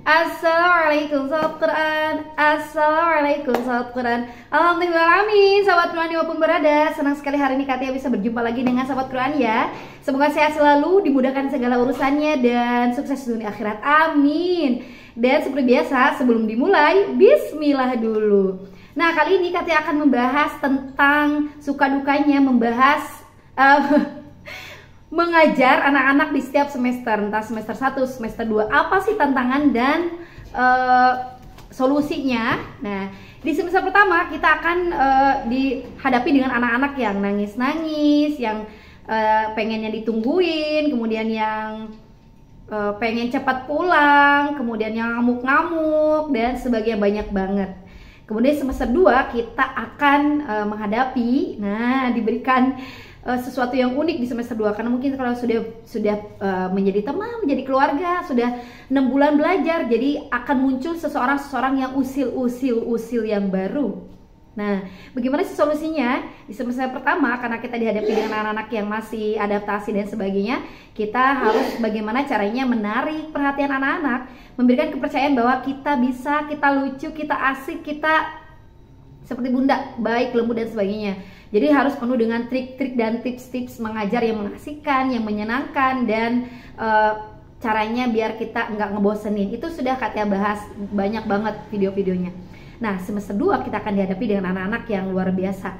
Assalamualaikum sahabat Quran. Assalamualaikum sahabat Quran. Alhamdulillahirrahmanirrahim. Sahabat Quran dimanapun berada, senang sekali hari ini Katia bisa berjumpa lagi dengan sahabat Quran ya. Semoga sehat selalu, dimudahkan segala urusannya, dan sukses dunia akhirat, amin. Dan seperti biasa, sebelum dimulai, bismillah dulu. Nah, kali ini Katia akan membahas tentang suka dukanya membahas mengajar anak-anak di setiap semester, entah semester 1, semester 2, apa sih tantangan dan solusinya. Nah, di semester pertama kita akan dihadapi dengan anak-anak yang nangis-nangis, yang pengennya ditungguin, kemudian yang pengen cepat pulang, kemudian yang ngamuk-ngamuk, dan sebagainya, banyak banget. Kemudian semester 2 kita akan menghadapi, diberikan sesuatu yang unik di semester 2, karena mungkin kalau sudah menjadi teman, menjadi keluarga, sudah 6 bulan belajar, jadi akan muncul seseorang yang usil yang baru. Nah, bagaimana sih solusinya di semester pertama? Karena kita dihadapi dengan anak-anak yang masih adaptasi dan sebagainya, kita harus bagaimana caranya menarik perhatian anak-anak, memberikan kepercayaan bahwa kita bisa, kita lucu, kita asik, kita seperti bunda, baik, lembut dan sebagainya. Jadi harus penuh dengan trik-trik dan tips-tips mengajar yang mengasihkan, yang menyenangkan, dan caranya biar kita nggak ngebosenin. Itu sudah Katia bahas banyak banget video-videonya. Nah, semester 2 kita akan dihadapi dengan anak-anak yang luar biasa,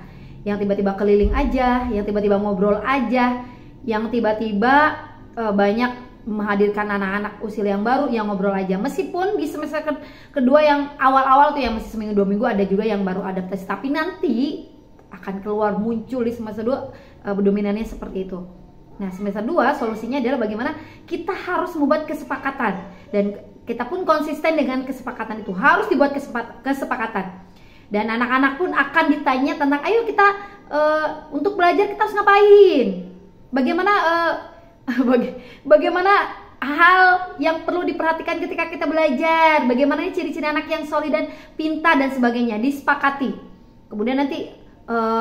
yang tiba-tiba keliling aja, yang tiba-tiba ngobrol aja, yang tiba-tiba banyak menghadirkan anak-anak usil yang baru yang ngobrol aja. Meskipun di semester kedua yang awal-awal tuh yang masih seminggu 2 minggu ada juga yang baru adaptasi, tapi nanti akan keluar muncul di semester 2 dominannya seperti itu. Nah, semester 2 solusinya adalah bagaimana kita harus membuat kesepakatan, dan kita pun konsisten dengan kesepakatan itu. Harus dibuat kesepakatan. Dan anak-anak pun akan ditanya tentang, ayo kita untuk belajar kita harus ngapain? Bagaimana hal yang perlu diperhatikan ketika kita belajar? Bagaimana ciri-ciri anak yang solid dan pintar dan sebagainya, disepakati. Kemudian nanti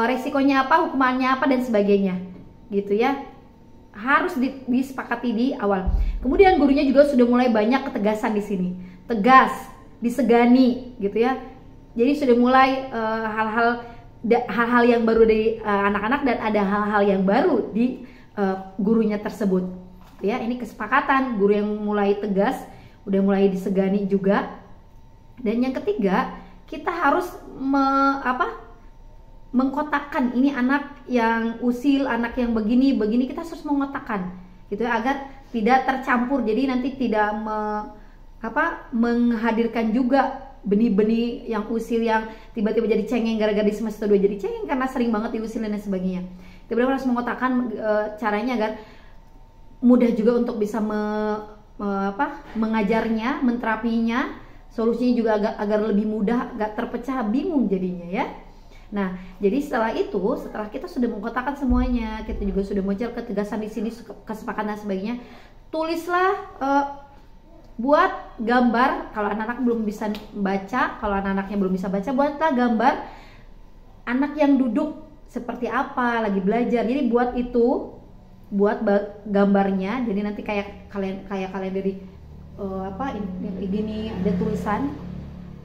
resikonya apa, hukumannya apa, dan sebagainya, gitu ya. Harus disepakati di awal. Kemudian gurunya juga sudah mulai banyak ketegasan di sini, tegas, disegani, gitu ya. Jadi sudah mulai hal-hal yang baru dari anak-anak, dan ada hal-hal yang baru di gurunya tersebut. Ya, ini kesepakatan, guru yang mulai tegas, udah mulai disegani juga. Dan yang ketiga, kita harus mengkotakkan ini anak yang usil, anak yang begini, kita harus mengotakkan, gitu ya, agar tidak tercampur. Jadi nanti tidak menghadirkan juga benih-benih yang usil yang tiba-tiba jadi cengeng gara-gara di semester 2 jadi cengeng karena sering banget diusilin dan sebagainya. Kita benar-benar harus mengotakkan caranya agar mudah juga untuk bisa mengajarnya, menterapinya. Solusinya juga agar lebih mudah, gak terpecah bingung jadinya ya. Nah, jadi setelah kita sudah mengkotakkan semuanya, kita juga sudah muncul ketegasan di sini, kesepakatan dan sebagainya. Tulislah, buat gambar. Kalau anak-anak belum bisa baca, kalau anak-anaknya belum bisa baca, buatlah gambar anak yang duduk seperti apa lagi belajar. Jadi buat gambarnya. Jadi nanti kayak kalian dari ini ada tulisan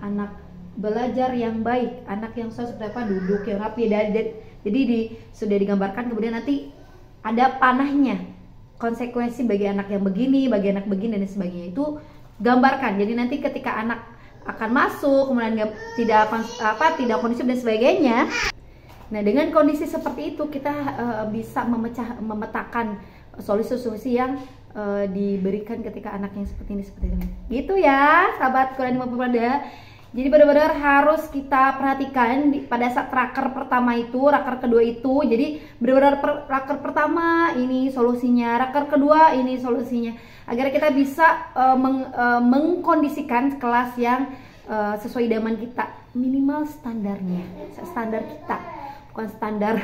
anak belajar yang baik, anak yang seperti apa, duduk yang rapi. Jadi sudah digambarkan. Kemudian nanti ada panahnya, konsekuensi bagi anak yang begini, bagi anak begini dan sebagainya, itu gambarkan. Jadi nanti ketika anak akan masuk, kemudian tidak kondusif dan sebagainya. Nah, dengan kondisi seperti itu kita bisa memetakan solusi-solusi yang diberikan ketika anak yang seperti ini. Gitu ya, sahabat Quran dimanapun berada. Jadi benar-benar harus kita perhatikan pada saat raker pertama itu, raker kedua itu. Jadi benar-benar raker pertama ini solusinya, raker kedua ini solusinya, agar kita bisa mengkondisikan kelas yang sesuai idaman kita, minimal standarnya, standar kita, bukan standar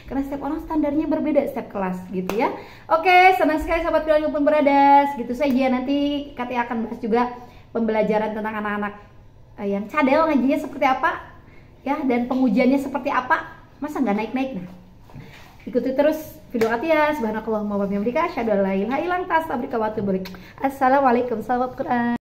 karena setiap orang standarnya berbeda setiap kelas, gitu ya. Oke, senang sekali sahabat Quran dimanapun berada. Segitu saja, nanti Katia akan bahas juga pembelajaran tentang anak-anak yang cadel ngajinya seperti apa ya, dan pengujiannya seperti apa. Masa nggak naik-naik? Nah, ikuti terus video Katia. Subhanakallahumma wa bihamdika asyhadu an la ilaha illa anta astaghfiruka wa atubu ilaik. Assalamualaikum sahabat Quran.